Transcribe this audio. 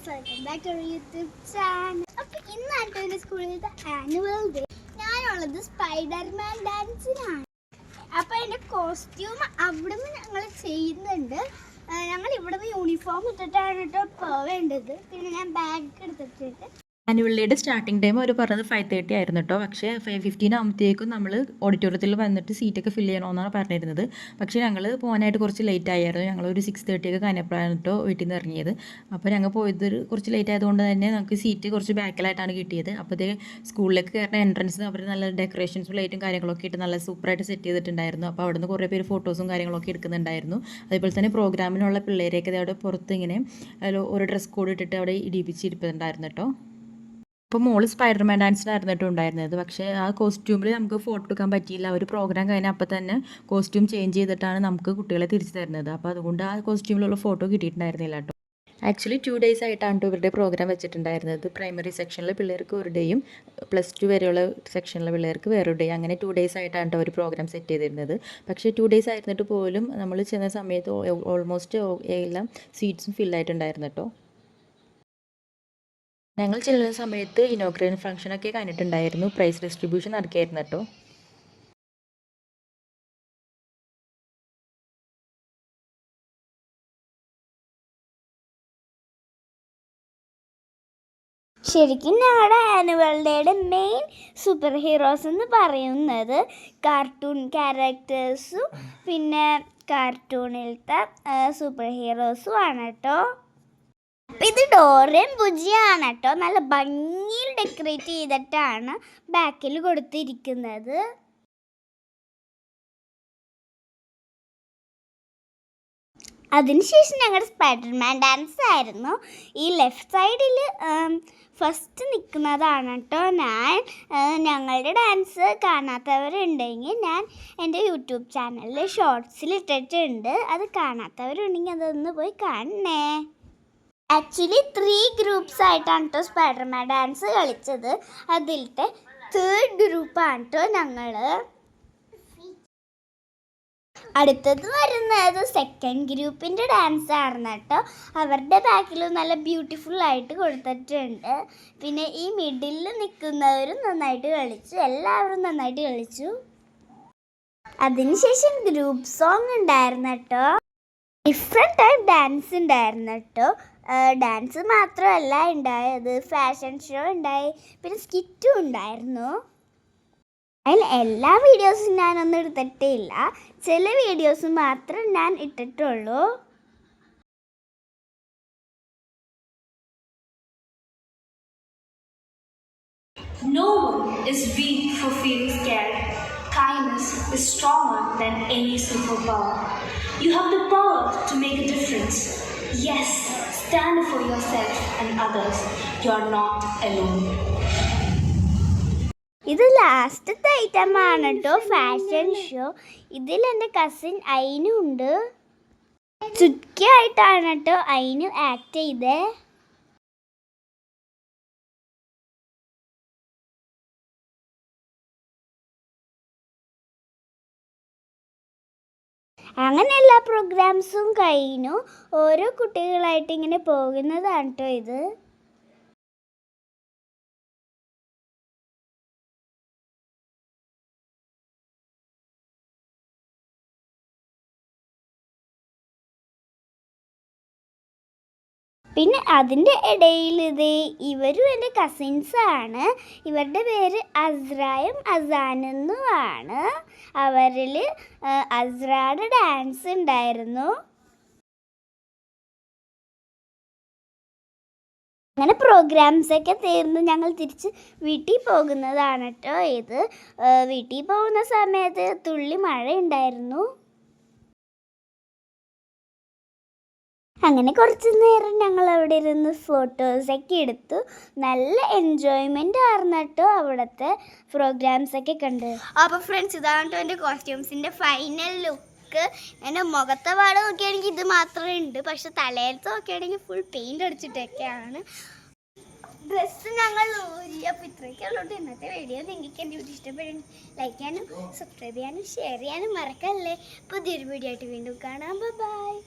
Welcome back to YouTube channel. അപ്പോൾ ഇന്നാണ് എൻ്റെ സ്കൂളിലത്തെ ആനുവൽ ഡേ. ഞാനുള്ളത് സ്പൈഡർമാൻ ഡാൻസിനാണ്. അപ്പോൾ എൻ്റെ കോസ്റ്റ്യൂം അവിടെ നിന്ന് ഞങ്ങൾ ചെയ്യുന്നുണ്ട്. ഞങ്ങൾ ഇവിടെ നിന്ന് യൂണിഫോം ഇട്ടിട്ടാണ് കേട്ടോ പോവേണ്ടത്. പിന്നെ ഞാൻ ബാഗ് എടുത്തിട്ടുണ്ട്. ആനുവൽ ഡേയുടെ സ്റ്റാർട്ടിംഗ് ടൈം അവർ പറഞ്ഞത് 5:30 ആയിരുന്നു കേട്ടോ. പക്ഷേ 5:15 ആകുമ്പോഴത്തേക്കും നമ്മൾ ഓഡിറ്റോറിയത്തിൽ വന്നിട്ട് സീറ്റൊക്കെ ഫില്ല് ചെയ്യണമെന്നാണ് പറഞ്ഞിരുന്നത്. പക്ഷേ ഞങ്ങൾ പോകാനായിട്ട് കുറച്ച് ലേറ്റ് ആയിരുന്നു. ഞങ്ങളൊരു 6:30 ഒക്കെ കഴിഞ്ഞപ്പോഴാണ് കേട്ടോ വീട്ടിൽ നിന്ന് ഇറങ്ങിയത്. അപ്പോൾ ഞങ്ങൾ പോയത് കുറച്ച് ലേറ്റ് ആയതുകൊണ്ട് തന്നെ നമുക്ക് സീറ്റ് കുറച്ച് ബാക്കിലായിട്ടാണ് കിട്ടിയത്. അപ്പോഴത്തേ സ്കൂളിലേക്ക് കയറുന്ന എൻട്രൻസ് അവർ നല്ല ഡെക്കറേഷൻസും ലൈറ്റും കാര്യങ്ങളൊക്കെ ഇട്ട് നല്ല സൂപ്പറായിട്ട് സെറ്റ് ചെയ്തിട്ടുണ്ടായിരുന്നു. അപ്പോൾ അവിടെ നിന്ന് കുറേ പേര് ഫോട്ടോസും കാര്യങ്ങളൊക്കെ എടുക്കുന്നുണ്ടായിരുന്നു. അതേപോലെ തന്നെ പ്രോഗ്രാമിനുള്ള പിള്ളേരെയൊക്കെ അവിടെ പുറത്ത് ഇങ്ങനെ ഒരു ഡ്രസ് കോഡ് ഇട്ടിട്ട് അവിടെ ഇടിപ്പിച്ചിരിപ്പുണ്ടായിരുന്നു കേട്ടോ. അപ്പോൾ മോള് സ്പൈഡർമാൻ ഡാൻസിനായിരുന്നിട്ടുണ്ടായിരുന്നത്. പക്ഷേ ആ കോസ്റ്റ്യൂമിൽ നമുക്ക് ഫോട്ടോ എടുക്കാൻ പറ്റിയില്ല. ഒരു പ്രോഗ്രാം കഴിഞ്ഞാൽ അപ്പോൾ തന്നെ കോസ്റ്റ്യൂം ചേഞ്ച് ചെയ്തിട്ടാണ് നമുക്ക് കുട്ടികളെ തിരിച്ചു തരുന്നത്. അപ്പോൾ അതുകൊണ്ട് ആ കോസ്റ്റ്യൂമിലുള്ള ഫോട്ടോ കിട്ടിയിട്ടുണ്ടായിരുന്നില്ല കേട്ടോ. ആക്ച്വലി 2 days ആയിട്ടാണ് ഇവരുടെ പ്രോഗ്രാം വെച്ചിട്ടുണ്ടായിരുന്നത്. പ്രൈമറി സെക്ഷനിലെ പിള്ളേർക്ക് ഒരു ഡേയും +2 വരെയുള്ള സെക്ഷനിലെ പിള്ളേർക്ക് വേറൊരു ഡേ, അങ്ങനെ 2 days ആയിട്ടാണ് അവർ പ്രോഗ്രാം സെറ്റ് ചെയ്തിരുന്നത്. പക്ഷേ 2 days ആയിരുന്നിട്ട് പോലും നമ്മൾ ചെന്ന സമയത്ത് ഓൾമോസ്റ്റ് എല്ലാം സീറ്റ്സും ഫില്ലായിട്ടുണ്ടായിരുന്നു കേട്ടോ. ഞങ്ങൾ ചെല്ലുന്ന സമയത്ത് ഇനോഗ്രേഷൻ ഫംഗ്ഷനൊക്കെ കഴിഞ്ഞിട്ടുണ്ടായിരുന്നു. പ്രൈസ് ഡിസ്ട്രിബ്യൂഷൻ നടക്കുകയായിരുന്നു കേട്ടോ. ശരിക്കും ഞങ്ങളുടെ ആനുവൽ ഡേയുടെ മെയിൻ സൂപ്പർ ഹീറോസ് എന്ന് പറയുന്നത് കാർട്ടൂൺ ക്യാരക്ടേഴ്സും പിന്നെ കാർട്ടൂണിലത്തെ സൂപ്പർ ഹീറോസും ആണ് കേട്ടോ. ഇത് ഡോറയും ബുജിയാണ് കേട്ടോ. നല്ല ഭംഗിയിൽ ഡെക്കറേറ്റ് ചെയ്തിട്ടാണ് ബാക്കിൽ കൊടുത്തിരിക്കുന്നത്. അതിനുശേഷം ഞങ്ങളുടെ സ്പൈഡർമാൻ ഡാൻസ് ആയിരുന്നു. ഈ ലെഫ്റ്റ് സൈഡിൽ ഫസ്റ്റ് നിൽക്കുന്നതാണ് കേട്ടോ ഞാൻ. ഞങ്ങളുടെ ഡാൻസ് കാണാത്തവരുണ്ടെങ്കിൽ ഞാൻ എൻ്റെ യൂട്യൂബ് ചാനലിൽ ഷോർട്സിൽ ഇട്ടിട്ടുണ്ട്. അത് കാണാത്തവരുണ്ടെങ്കിൽ അതൊന്ന് പോയി കാണണേ. ആക്ച്വലി 3 groups ആയിട്ടാണ് കേട്ടോ സ്പൈഡർമാൻ ഡാൻസ് കളിച്ചത്. അതിലത്തെ 3rd ഗ്രൂപ്പാണ് കേട്ടോ ഞങ്ങൾ. അടുത്തത് വരുന്നത് 2nd ഗ്രൂപ്പിൻ്റെ ഡാൻസ് ആയിരുന്നു കേട്ടോ. അവരുടെ ബാക്കിൽ നല്ല ബ്യൂട്ടിഫുൾ ആയിട്ട് കൊടുത്തിട്ടുണ്ട്. പിന്നെ ഈ മിഡിലിൽ നിൽക്കുന്നവരും നന്നായിട്ട് കളിച്ചു. എല്ലാവരും നന്നായിട്ട് കളിച്ചു. അതിനുശേഷം ഗ്രൂപ്പ് സോങ് ഉണ്ടായിരുന്നു കേട്ടോ. ഡിഫറെൻറ്റ് ടൈപ്പ് ഡാൻസ് ഉണ്ടായിരുന്നു കേട്ടോ. ഡാൻസ് മാത്രമല്ല ഉണ്ടായത്, ഫാഷൻ ഷോ ഉണ്ടായി, പിന്നെ സ്കിറ്റും ഉണ്ടായിരുന്നു. അതിൽ എല്ലാ വീഡിയോസും ഞാനൊന്നും എടുത്തിട്ടേ ഇല്ല. ചില വീഡിയോസ് മാത്രം ഞാൻ ഇട്ടിട്ടുള്ളൂ. No one is weak for feeling scared. Kindness is stronger than any superpower. You have the power to make a difference. Yes, stand for yourself and others. You are not alone. ഇത് ലാസ്റ്റത്തെ ഐറ്റമാണ് കേട്ടോ, fashion show. ഇതിൽ എൻ്റെ cousin അയിനും ഉണ്ട്. ചുറ്റിയായിട്ടാണ് കേട്ടോ അയിനും ആക്ട് ചെയ്തേ. അങ്ങനെ എല്ലാ പ്രോഗ്രാംസും കഴിഞ്ഞു. ഓരോ കുട്ടികളായിട്ട് ഇങ്ങനെ പോകുന്നതാണ് കേട്ടോ ഇത്. പിന്നെ അതിൻ്റെ ഇടയിൽ ഇവരും എൻ്റെ കസിൻസാണ്. ഇവരുടെ പേര് അസ്രായും അസാനെന്നുമാണ്. അവരിൽ അസ്രയുടെ ഡാൻസ് ഉണ്ടായിരുന്നു. അങ്ങനെ പ്രോഗ്രാംസൊക്കെ തീർന്ന് ഞങ്ങൾ തിരിച്ച് വീട്ടിൽ പോകുന്നതാണ് കേട്ടോ ഇത്. വീട്ടിൽ പോകുന്ന സമയത്ത് തുള്ളി മഴ ഉണ്ടായിരുന്നു. അങ്ങനെ കുറച്ച് നേരം ഞങ്ങൾ അവിടെ ഇരുന്ന് ഫോട്ടോസൊക്കെ എടുത്തു. നല്ല എൻജോയ്മെൻ്റ് ആയിരുന്നു കേട്ടോ അവിടുത്തെ പ്രോഗ്രാംസൊക്കെ കണ്ട്. അപ്പോൾ ഫ്രണ്ട്സ്, ഇതാണ് കേട്ടോ എൻ്റെ കോസ്റ്റ്യൂംസിൻ്റെ ഫൈനൽ ലുക്ക്. എൻ്റെ മുഖത്തെ പാട് നോക്കുകയാണെങ്കിൽ ഇത് മാത്രമേ ഉണ്ട്. പക്ഷെ തലയിലത്ത് നോക്കുകയാണെങ്കിൽ ഫുൾ പെയിൻ്റ് അടിച്ചിട്ടൊക്കെയാണ്. ഡ്രസ്സ് ഞങ്ങൾ ഊരി. അപ്പോൾ ഇത്രയൊക്കെയുള്ളൂ ഇന്നത്തെ വീഡിയോ. നിങ്ങൾക്ക് എൻ്റെ വീഡിയോ ഇഷ്ടപ്പെടും ലൈക്ക് ചെയ്യാനും സബ്സ്ക്രൈബ് ചെയ്യാനും ഷെയർ ചെയ്യാനും മറക്കല്ലേ. പുതിയൊരു വീഡിയോ ആയിട്ട് വീണ്ടും കാണാം. ബൈ.